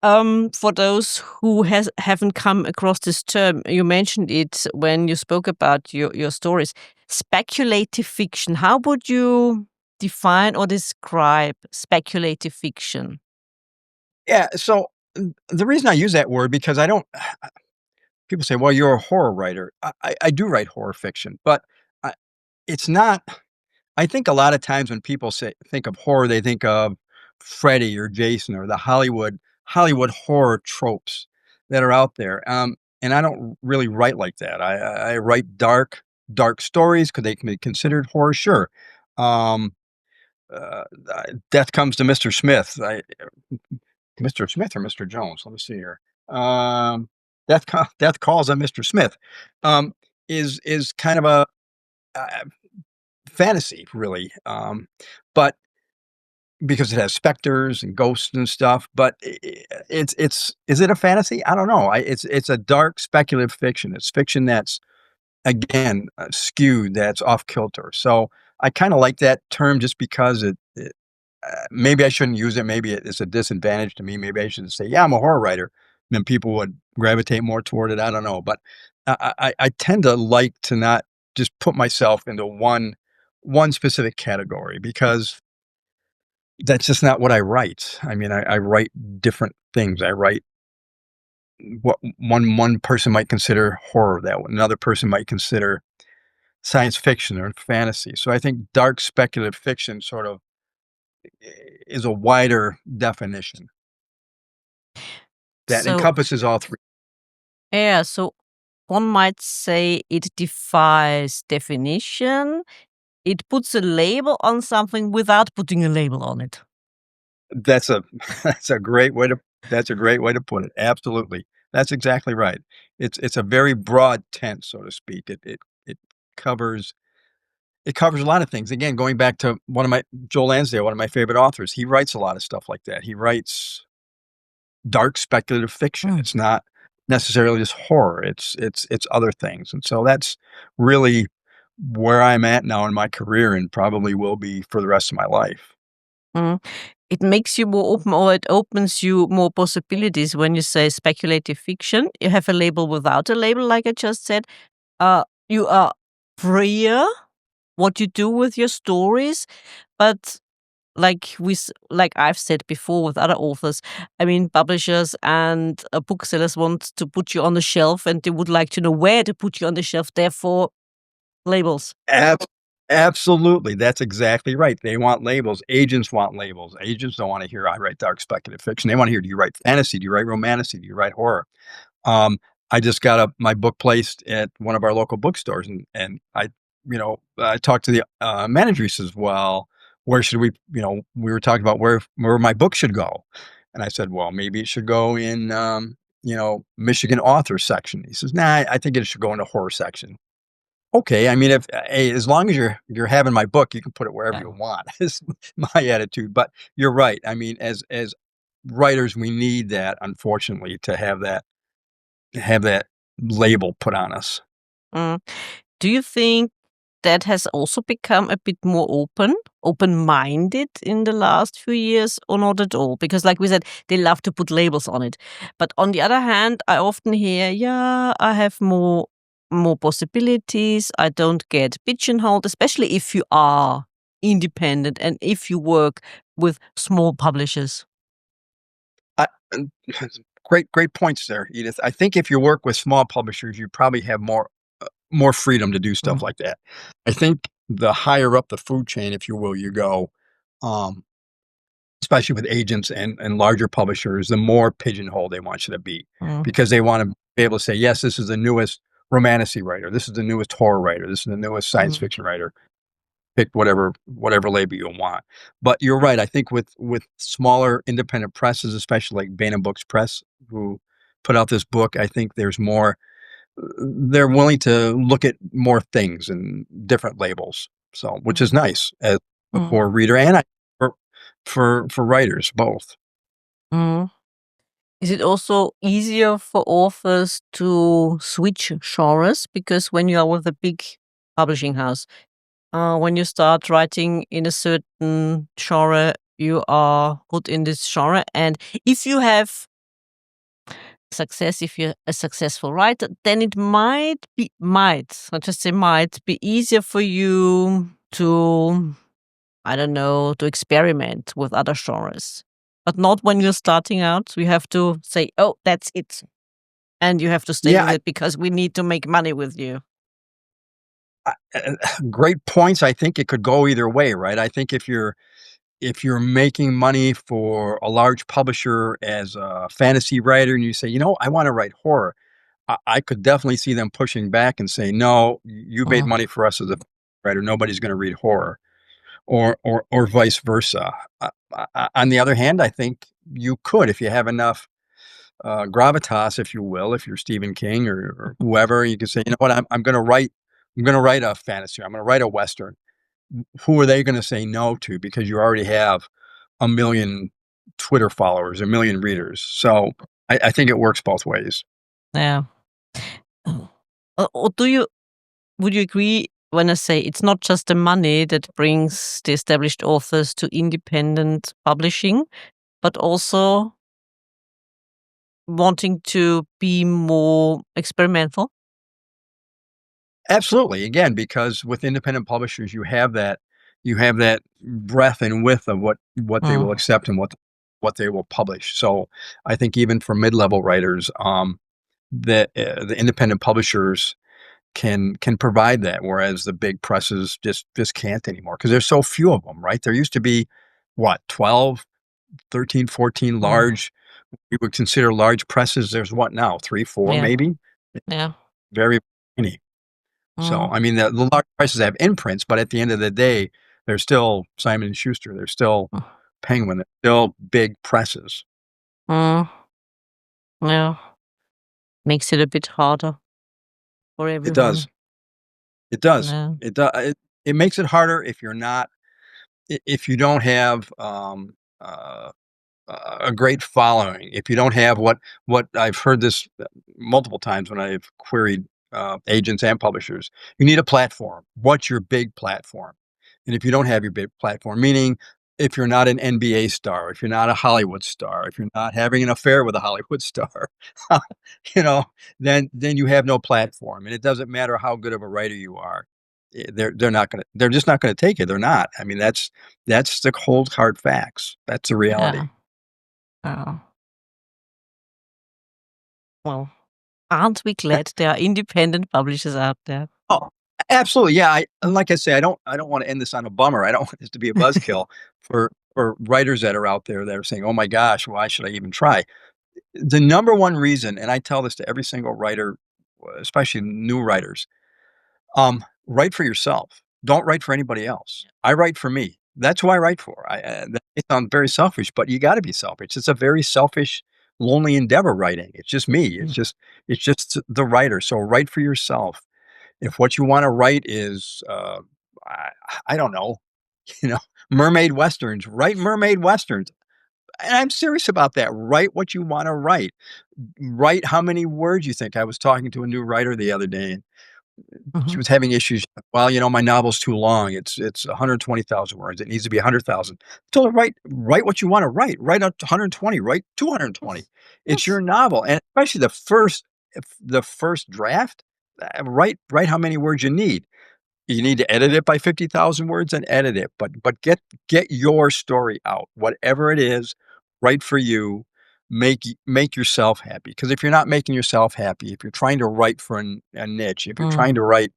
for those who haven't come across this term, you mentioned it when you spoke about your stories. Speculative fiction. How would you define or describe speculative fiction? yeah, so the reason I use that word because I don't. People say, "Well, you're a horror writer." I do write horror fiction, but I, it's not. I think a lot of times when people say think of horror, they think of Freddy or Jason or the Hollywood horror tropes that are out there. And I don't really write like that. I write dark stories. Could they can be considered horror? Sure. Um, Death comes to Mr. Smith. Mr. Smith or Mr. Jones? Let me see here. Um, Death calls on Mr. Smith. Um, is kind of a uh, fantasy, really. But because it has specters and ghosts and stuff, but it's is it a fantasy? I don't know. It's a dark speculative fiction. It's fiction that's again skewed, that's off kilter. So I kind of like that term just because maybe I shouldn't use it. Maybe it's a disadvantage to me. Maybe I should say, yeah, I'm a horror writer. Then people would gravitate more toward it. I don't know, but I tend to like to not just put myself into one specific category because that's just not what I write. I mean, I write different things. I write what one person might consider horror, that another person might consider science fiction or fantasy. So I think dark speculative fiction sort of is a wider definition that So, encompasses all three. yeah, so one might say it defies definition. It puts a label on something without putting a label on it. That's a that's a great way to put it. Absolutely. That's exactly right. It's a very broad tent, so to speak. It covers it covers a lot of things. Again, going back to one of my Joel Lansdale, one of my favorite authors, he writes a lot of stuff like that. He writes dark speculative fiction. Mm, It's not necessarily just horror. It's other things. And so that's really where I'm at now in my career and probably will be for the rest of my life. mm. It makes you more open, or it opens you more possibilities when you say speculative fiction. You have a label without a label, like I just said. You are freer what you do with your stories, but like I've said before with other authors, I mean, publishers and booksellers want to put you on the shelf, and they would like to know where to put you on the shelf. Therefore, labels. Ab Absolutely, that's exactly right. They want labels. Agents want labels. Agents don't wanna hear, "I write dark speculative fiction." They wanna hear, "Do you write fantasy? Do you write romantasy? Do you write horror?" I just got my book placed at one of our local bookstores, and I talked to the, manager. He says, "Well, where should we" we were talking about where my book should go, and I said, "Well, maybe it should go in, Michigan author section." He says, "Nah, I think it should go in the horror section." Okay, I mean, if hey, as long as you're having my book, you can put it wherever Yeah. you want, is my attitude, but you're right. I mean, as writers, we need that, unfortunately, to have that label put on us. Mm. Do you think that has also become a bit more open-minded in the last few years, or not at all? Because like we said, they love to put labels on it. But on the other hand, I often hear, yeah, I have more possibilities. I don't get pigeonholed, especially if you are independent and if you work with small publishers. I great points there, Edith. I think if you work with small publishers, you probably have more freedom to do stuff Mm, like that. I think the higher up the food chain, if you will, you go, um, especially with agents and larger publishers, the more pigeonholed they want you to be mm, because they want to be able to say, yes, this is the newest romantasy writer, this is the newest horror writer, this is the newest science mm, fiction writer. Pick whatever label you want. But you're right. I think with smaller independent presses, especially like Bana Books Press, who put out this book, I think there's more. They're willing to look at more things and different labels. So, which is mm, nice as mm, for a reader and for for writers both. mm. Is it also easier for authors to switch genres? Because when you are with a big publishing house, when you start writing in a certain genre, you are put in this genre. And if you have success, if you're a successful writer, then it not just say might, be easier for you to, I don't know, to experiment with other genres. But not when you're starting out. We have to say, oh, that's it. And you have to stay Yeah, with it because we need to make money with you. great points. I think it could go either way, right? I think if you're making money for a large publisher as a fantasy writer and you say, I want to write horror, I could definitely see them pushing back and say, no, you made Mm, money for us as a writer. Nobody's going to read horror, or vice versa. On the other hand, I think you could if you have enough gravitas, if you will, if you're Stephen King or whoever, you can say, you know what, I'm going to write. I'm going to write a fantasy. I'm going to write a western. Who are they going to say no to because you already have a million Twitter followers, a million readers. So I think it works both ways. yeah. Oh. Or would you agree when I say it's not just the money that brings the established authors to independent publishing, but also wanting to be more experimental? Absolutely. Again, because with independent publishers, you have that breadth and width of what they will Mm, accept and what they will publish. So I think even for mid-level writers, the independent publishers can provide that, whereas the big presses just can't anymore because there's so few of them, right? There used to be what 12, 13, 14 mm, large we would consider large presses. There's what now? 3, 4 yeah, maybe? yeah. Very many. So, Mm, I mean, the large prices have imprints, but at the end of the day, they're still Simon& and Schuster, they're still mm, Penguin, they're still big presses. mm, yeah. Makes it a bit harder for It does. everyone. It does. Yeah. It makes it harder if you're not if you don't have, a great following, if you don't have what I've heard this multiple times when I've queried agents and publishers, you need a platform. What's your big platform? And if you don't have your big platform, meaning if you're not an NBA star, if you're not a Hollywood star, if you're not having an affair with a Hollywood star, you know, then you have no platform, and it doesn't matter how good of a writer you are. They're just not gonna take it. They're not. I mean, that's the cold hard facts. That's the reality. Yeah. Oh, well, aren't we glad there are independent publishers out there? Oh, absolutely, yeah, like I say, I don't wanna end this on a bummer. I don't want this to be a buzzkill for writers that are out there that are saying, "Oh my gosh, why should I even try?" The number one reason, and I tell this to every single writer, especially new writers, write for yourself. Don't write for anybody else. I write for me. That's who I write for. That may sound very selfish, but you gotta be selfish. It's a very selfish, lonely endeavor writing. It's just me. Mm. It's just the writer. So write for yourself. If what you wanna write is, I I don't know, you know, mermaid westerns, write mermaid westerns. And I'm serious about that. Write what you wanna write. Write how many words you think. I was talking to a new writer the other day, and she Mhm. was having issues. "Well, my novel's too long. It's 120,000 words. It needs to be 100,000." I told her, "Write what you wanna write. Write up to 120, write 220. Yes. It's Yes. your novel." And especially the first draft, write how many words you need. You need to edit it by 50,000 words, and edit it, but get your story out. Whatever it is, write for you. Make yourself happy. Because if you're not making yourself happy, if you're trying to write for a niche, if you're trying Mm. to write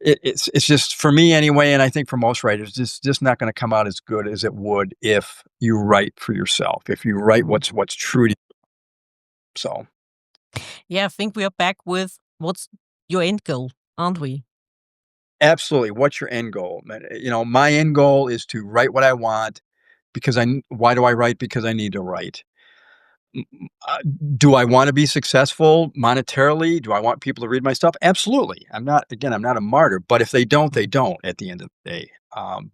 it's just for me anyway, and I think for most writers, just not gonna come out as good as it would if you write for yourself, if you write Mm. what's true to you. So, Yeah, I think we are back with what's your end goal, aren't we? absolutely, what's your end goal? My end goal is to write what I want because why do I write? Because I need to write. M uh, do I wanna be successful monetarily? Do I want people to read my stuff? Absolutely. I'm not a martyr, but if they don't, they Mm. don't at the end of the day.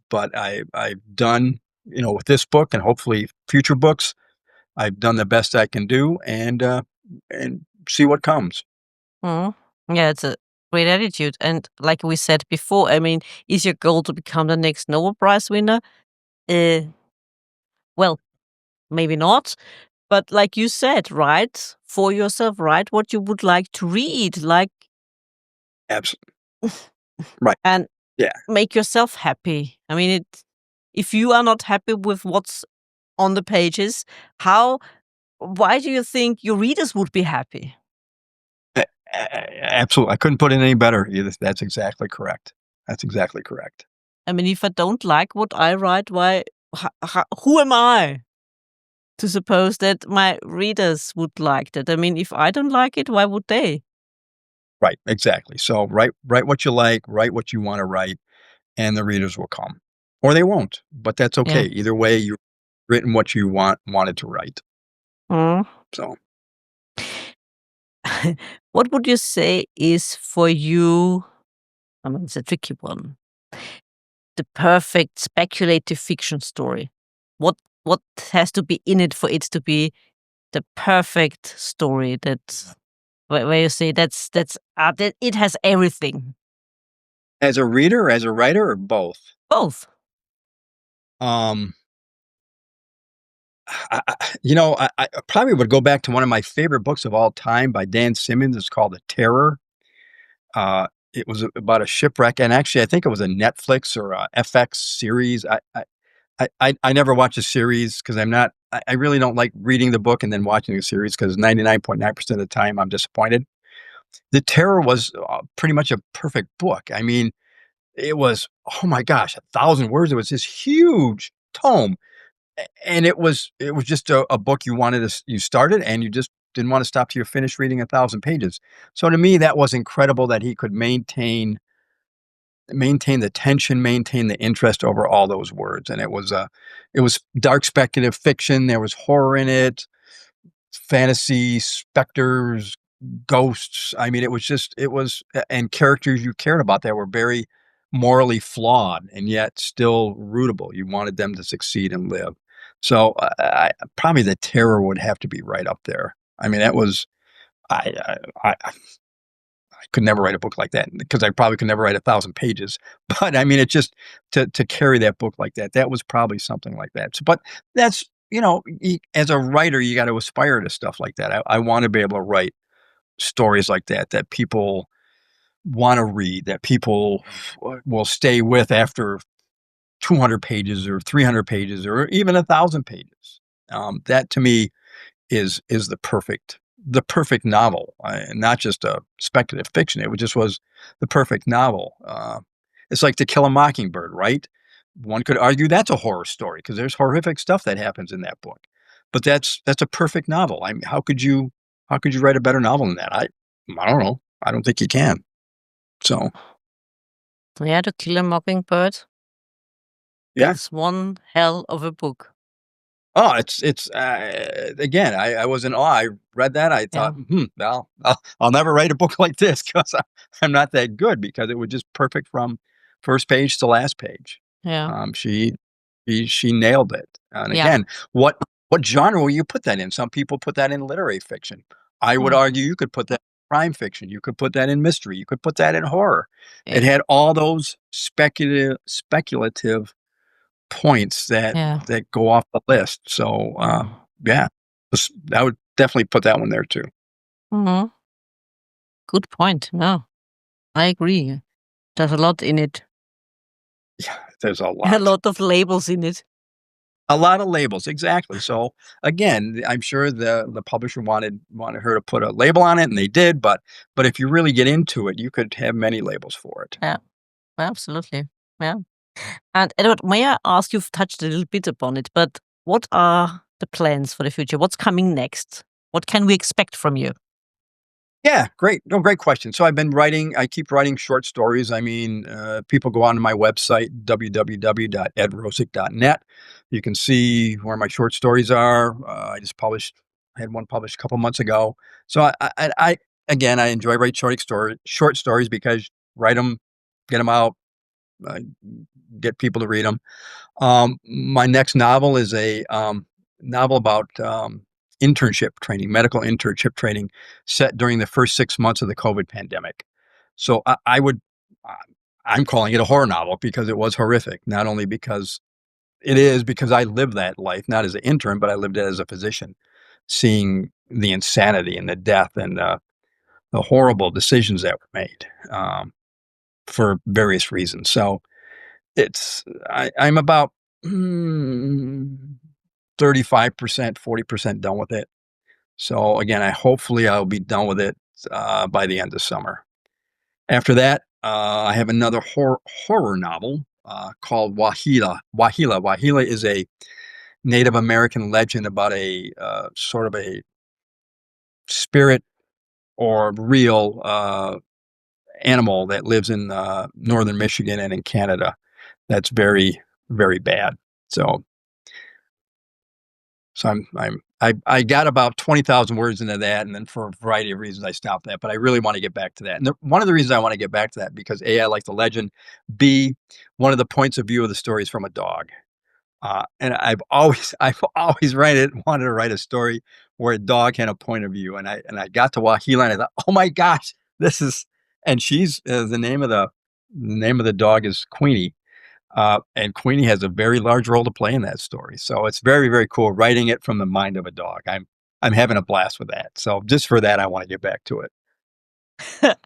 But I've done, with this book and hopefully future books, I've done the best I can do and see what comes. Mm. Yeah, it's a great attitude. And like we said before, I mean, is your goal to become the next Nobel Prize winner? Uh, well, maybe not. But like you said, right? For yourself, write what you would like to read, like, Absolutely. Right. and Yeah. make yourself happy. I mean, if you are not happy with what's on the pages, how, why do you think your readers would be happy? Absolutely. I couldn't put it any better either. That's exactly correct. That's exactly correct. I mean, if I don't like what I write, why, who am I to suppose that my readers would like that? I mean, if I don't like it, why would they? Right, exactly. So write what you like, write what you wanna write, and the readers will come. Or they won't, but that's okay. Yeah. Either way, you've written what you wanted to write. Mm. So, What would you say is for you? I mean, it's a tricky one. The perfect speculative fiction story. What what has to be in it for it to be the perfect story that where you say that it has everything. as a reader, as a writer, or both? Both. Um, I probably would go back to one of my favorite books of all time by Dan Simmons. It's called The Terror. It was about a shipwreck, and actually, I think it was a Netflix or a FX series. I never watch a series because I really don't like reading the book and then watching the series because 99.9% of the time I'm disappointed. The Terror was, pretty much a perfect book. I mean, it was, oh my gosh, 1,000 words. It was this huge tome, and it was just a book you started and you just didn't wanna stop till you finished reading 1,000 pages. So to me, that was incredible that he could maintain the tension, maintain the interest over all those words, and it was dark speculative fiction, there was horror in it, fantasy, specters, ghosts. I mean, it was and characters you cared about that were very morally flawed and yet still rootable. You wanted them to succeed and live. So, probably The Terror would have to be right up there. I mean, that was I could never write a book like that because I probably could never write 1,000 pages. But I mean, it just to carry that book like that, that was probably something like that. So, but that's as a writer, you got to aspire to stuff like that. I want to be able to write stories like that that people want to read, that people will stay with after 200 pages or 300 pages or even 1,000 pages. That to me is the perfect novel, not just a speculative fiction. It just was the perfect novel. It's like To Kill a Mockingbird, right? One could argue that's a horror story because there's horrific stuff that happens in that book, but that's a perfect novel. I mean, how could you write a better novel than that? I don't know. I don't think you can. So Yeah, To Kill a Mockingbird yeah. is one hell of a book. Oh, it's again, I was in awe. I read that, I Yeah, thought, well, I'll never write a book like this 'cause I'm not that good because it was just perfect from first page to last page. yeah, She nailed it. And yeah. again, what genre will you put that in? Some people put that in literary fiction. I would Mm, argue you could put that in crime fiction, you could put that in mystery, you could put that in horror. eh, It had all those speculative points yeah. that go off the list. So, Mm. yeah, I would definitely put that one there too. Mhm. Good point. No, I agree. There's a lot in it. Yeah, there's a A lot. lot of labels in it. A lot of labels, exactly. So, again, I'm sure the publisher wanted her to put a label on it, and they did, but if you really get into it, you could have many labels for it. Yeah, absolutely. Yeah. And Edward, may I ask, you've touched a little bit upon it, but what are the plans for the future? What's coming next? What can we expect from you? Yeah, great. No, great question. So I keep writing short stories. I mean, people go onto my website, www.edrosick.net. You can see where my short stories are. I had one published a couple months ago. So again, I enjoy writing short stories because write them, get them out, uh, get people to read them. My next novel is a novel about internship training, medical internship training, set during the first 6 months of the COVID pandemic. So I would, uh, I'm calling it a horror novel because it was horrific. Not only because I lived that life, not as an intern, but I lived it as a physician, seeing the insanity and the death and the horrible decisions that were made for various reasons. So I'm about, 35%, 40% done with it. So again, hopefully I'll be done with it, by the end of summer. After that, I have another horror novel, called Wahila. Wahila is a Native American legend about a, sort of a spirit or real, animal that lives in, northern Michigan and in Canada that's very, very bad. So I got about 20,000 words into that, and then for a variety of reasons, I stopped that, but I really wanna get back to that, and one of the reasons I wanna get back to that because A, I like the legend, B, one of the points of view of the story is from a dog, and I've always wanted to write a story where a dog had a point of view, and I got to Wahila, and I thought, "Oh my gosh, this is," and she's, the name of the dog is Queenie, and Queenie has a very large role to play in that story. So it's very, very cool writing it from the mind of a dog. I'm having a blast with that. So just for that, I want to get back to it.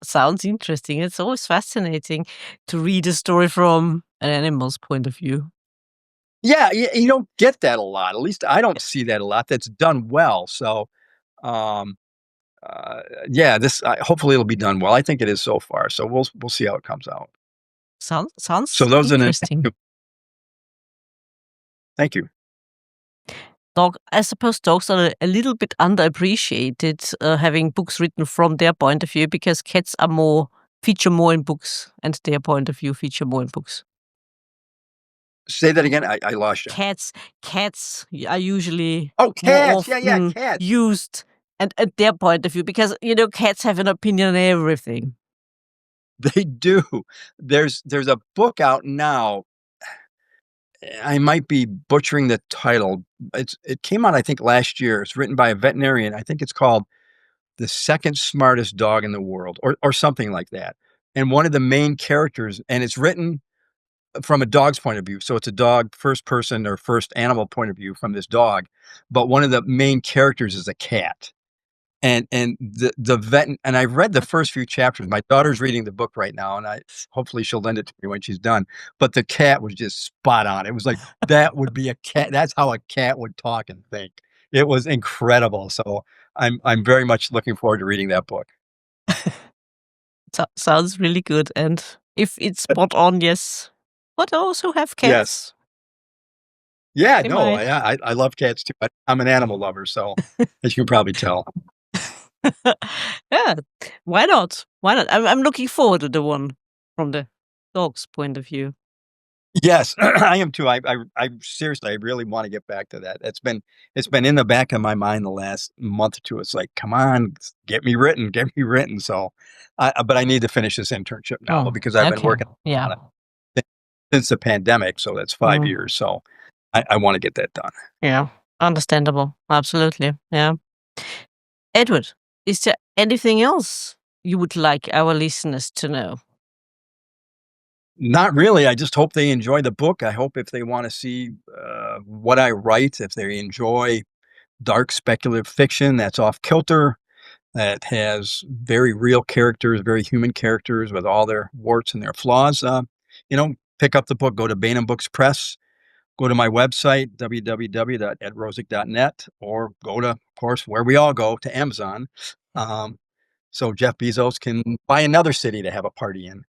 Sounds interesting. It's always fascinating to read a story from an animal's point of view. Yeah, you don't get that a lot. At least I don't see that a lot. That's done well. So, um, uh, yeah, this hopefully it'll be done well. I think it is so far. So we'll see how it comes out. So Sounds those are the interesting. thank you. I suppose dogs are a little bit underappreciated, having books written from their point of view because cats are more feature more in books, and their point of view feature more in books. Say that again. I lost you. Cats cats are usually Oh, more cats. Yeah, often cats. used and their point of view, because, cats have an opinion on everything. They do. There's a book out now. I might be butchering the title. It came out, I think, last year. It's written by a veterinarian. I think it's called The Second Smartest Dog in the World, or something like that. And one of the main characters, and it's written from a dog's point of view. So it's a dog, first person or first animal point of view from this dog. But one of the main characters is a cat. And the vet, and I've read the first few chapters. My daughter's reading the book right now, and hopefully she'll lend it to me when she's done. But the cat was just spot on. It was like, that would be a cat. That's how a cat would talk and think. It was incredible. So I'm very much looking forward to reading that book. Sounds really good. And if it's spot on, yes. But I also have cats. Yes. Yeah, They no, might. I love cats too. I'm an animal lover, so as you can probably tell. Yeah, why not? Why not? I'm looking forward to the one from the dog's point of view. Yes, I am too. I seriously, I really wanna get back to that. It's been in the back of my mind the last month or 2. It's like, "Come on, get me written, get me written." So, but I need to finish this internship now Oh, because I've been okay. working Yeah. on it since the pandemic, so that's 5 Mm, years. So I wanna get that done. yeah. Understandable. Absolutely. Yeah. Edward, is there anything else you would like our listeners to know? Not really. I just hope they enjoy the book. I hope if they wanna see, what I write, if they enjoy dark speculative fiction that's off kilter, that has very real characters, very human characters with all their warts and their flaws, pick up the book, go to Bainham Books Press, go to my website, www.edrosick.net, or go to, of course, where we all go, to Amazon, um, so Jeff Bezos can buy another city to have a party in.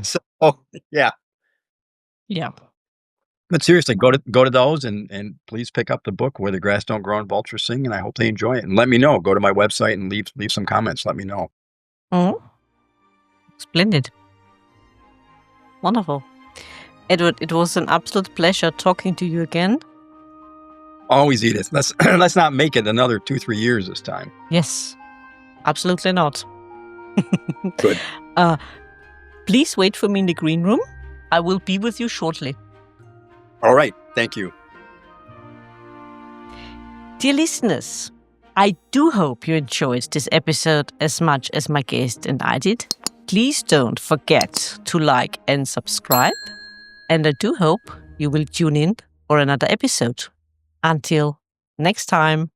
So, yeah. Yeah. But seriously, go to those and please pick up the book Where the Grass Don't Grow and Vultures Sing, and I hope they enjoy it. And let me know. Go to my website and leave some comments. Let me know. Oh, splendid. Wonderful. Edward, it was an absolute pleasure talking to you again. Always, Edith. Let's not make it another 2-3 years this time. Yes, absolutely not. Good. Please wait for me in the green room. I will be with you shortly. All right. Thank you. Dear listeners, I do hope you enjoyed this episode as much as my guest and I did. Please don't forget to like and subscribe. And I do hope you will tune in for another episode. Until next time.